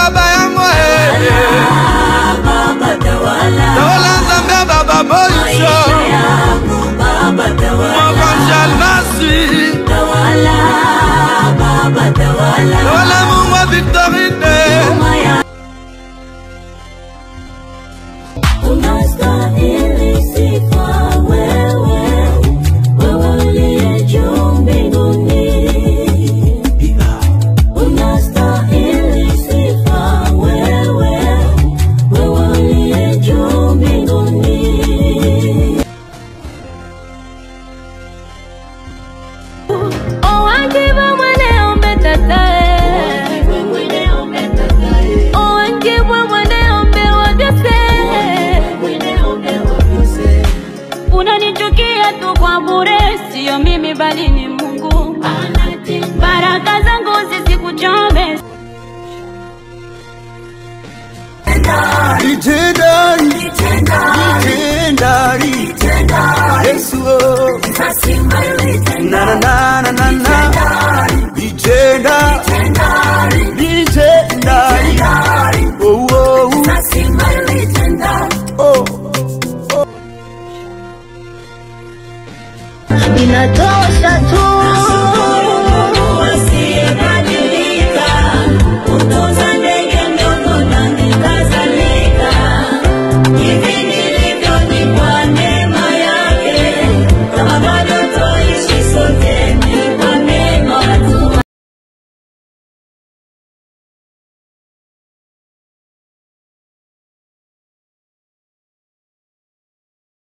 baba yangu Baba tawala tawala Nzambe baba moisho Baba tawala Mwakanjalmasi tawala Baba tawala tawala Mungu wa Victorine unastahili sifa wewe uliye juu mbinguni unastahili sifa wewe uliye juu mbinguni owanjiba mwane ombetatae owanjibwa mwane ombe wagase unanichukia tu kwa bure sio mimi bali ni Mungu baraka zangu zisikuchome Legendary Yesu na na na na na na Legendary Oh